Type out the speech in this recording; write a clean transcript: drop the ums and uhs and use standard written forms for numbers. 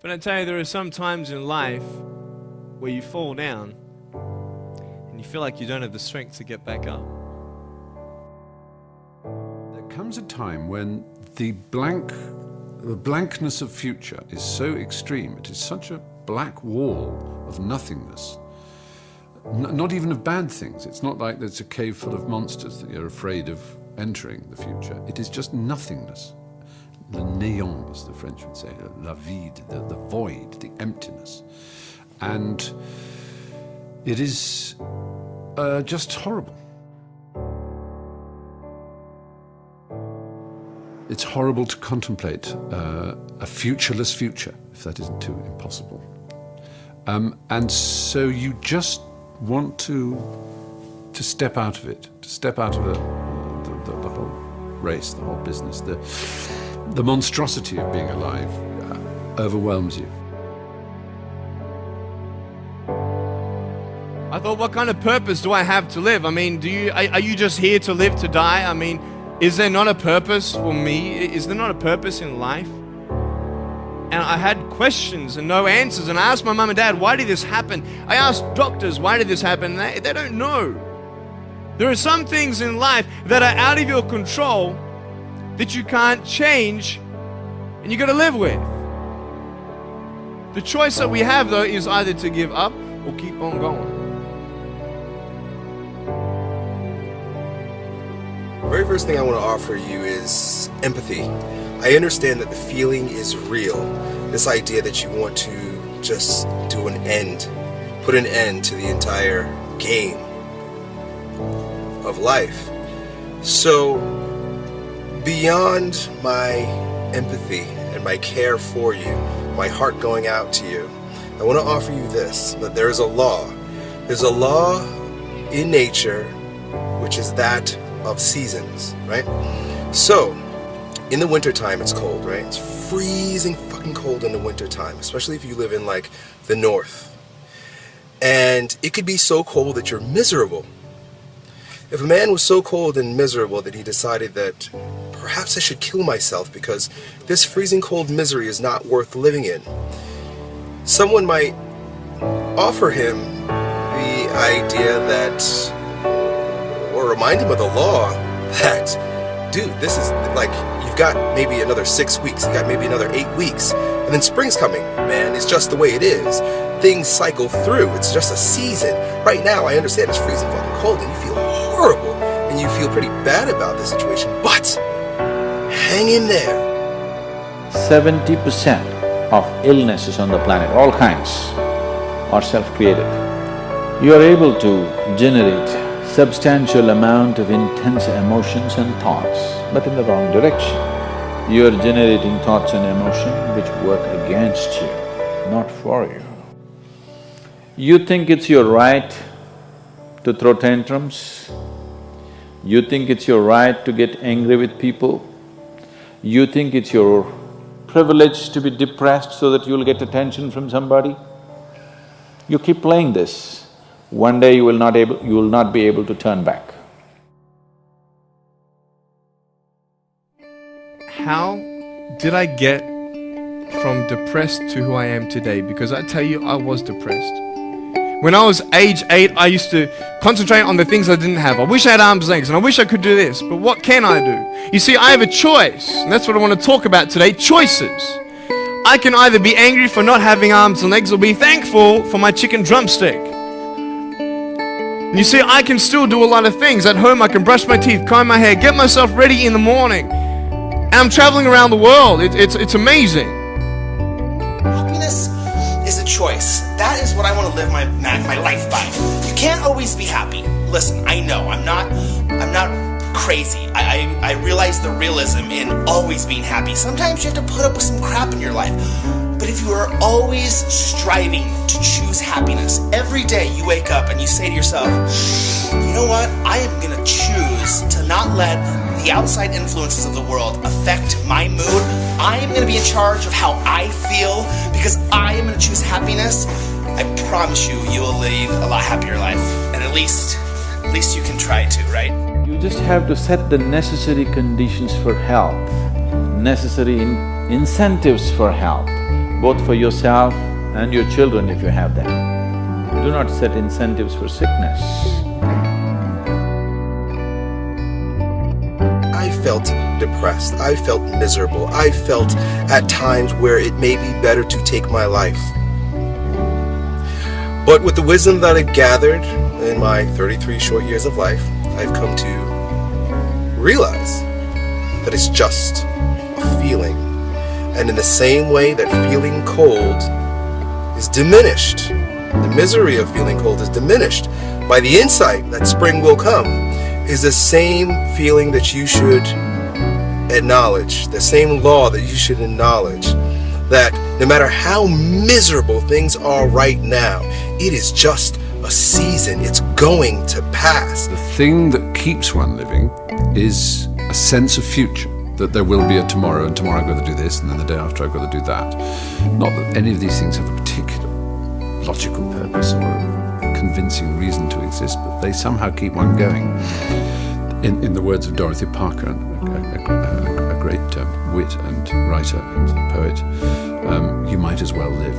But I tell you, there are some times in life where you fall down and you feel like you don't have the strength to get back up. There comes a time when the blankness of future is so extreme, it is such a black wall of nothingness, not even of bad things. It's not like there's a cave full of monsters that you're afraid of entering the future. It is just nothingness. Le néant, as the French would say, la vide, the void, the emptiness. And it is just horrible. It's horrible to contemplate a futureless future, if that isn't too impossible. And so you just want to step out of it, to step out of the whole race, the whole business. The monstrosity of being alive overwhelms you. I thought, what kind of purpose do I have to live? I mean, are you just here to live, to die? I mean, is there not a purpose for me? Is there not a purpose in life? And I had questions and no answers. And I asked my mum and dad, why did this happen? I asked doctors, why did this happen? They don't know. There are some things in life that are out of your control that you can't change and you got to live with. The choice that we have, though, is either to give up or keep on going. The very first thing I want to offer you is empathy. I understand that the feeling is real. This idea that you want to just do an end, put an end to the entire game of life. So, beyond my empathy and my care for you, my heart going out to you, I want to offer you this, that there is a law. There's a law in nature, which is that of seasons, right? So, in the wintertime it's cold, right? It's freezing fucking cold in the wintertime, especially if you live in like the north. And it could be so cold that you're miserable. If a man was so cold and miserable that he decided that perhaps I should kill myself because this freezing cold misery is not worth living in, someone might offer him the idea that, or remind him of the law that, dude, this is like, you've got maybe another 6 weeks, you've got maybe another 8 weeks, and then spring's coming, man. It's just the way it is. Things cycle through. It's just a season. Right now, I understand it's freezing fucking cold and you feel horrible and you feel pretty bad about the situation, but hang in there. 70% of illnesses on the planet, all kinds, are self-created. You are able to generate substantial amount of intense emotions and thoughts, but in the wrong direction. You are generating thoughts and emotion which work against you, not for you. You think it's your right to throw tantrums, you think it's your right to get angry with people, you think it's your privilege to be depressed so that you'll get attention from somebody. You keep playing this, one day you will not be able to turn back. How did I get from depressed to who I am today? Because I tell you, I was depressed. When I was age 8, I used to concentrate on the things I didn't have. I wish I had arms and legs, and I wish I could do this, but what can I do? You see, I have a choice, and that's what I want to talk about today, choices. I can either be angry for not having arms and legs or be thankful for my chicken drumstick. And you see, I can still do a lot of things. At home, I can brush my teeth, comb my hair, get myself ready in the morning. And I'm traveling around the world. It's amazing. Happiness is a choice. That is what I want to live my life by. You can't always be happy. Listen, I know, I'm not crazy. I realize the realism in always being happy. Sometimes you have to put up with some crap in your life. But if you are always striving to choose happiness, every day you wake up and you say to yourself, you know what, I am gonna choose to not let the outside influences of the world affect my mood. I am gonna be in charge of how I feel because I am gonna choose happiness. I promise you, you will lead a lot happier life. And at least you can try to, right? You just have to set the necessary conditions for health, necessary incentives for health. both for yourself and your children if you have them. Do not set incentives for sickness. I felt depressed, I felt miserable, I felt at times where it may be better to take my life. But with the wisdom that I've gathered in my 33 short years of life, I've come to realize that it's just a feeling. And in the same way that feeling cold is diminished, the misery of feeling cold is diminished by the insight that spring will come, is the same feeling that you should acknowledge, the same law that you should acknowledge, that no matter how miserable things are right now, it is just a season. It's going to pass. The thing that keeps one living is a sense of future, that there will be a tomorrow, and tomorrow I've got to do this, and then the day after I've got to do that. Not that any of these things have a particular logical purpose or a convincing reason to exist, but they somehow keep one going. In the words of Dorothy Parker, a great wit and writer and poet, you might as well live.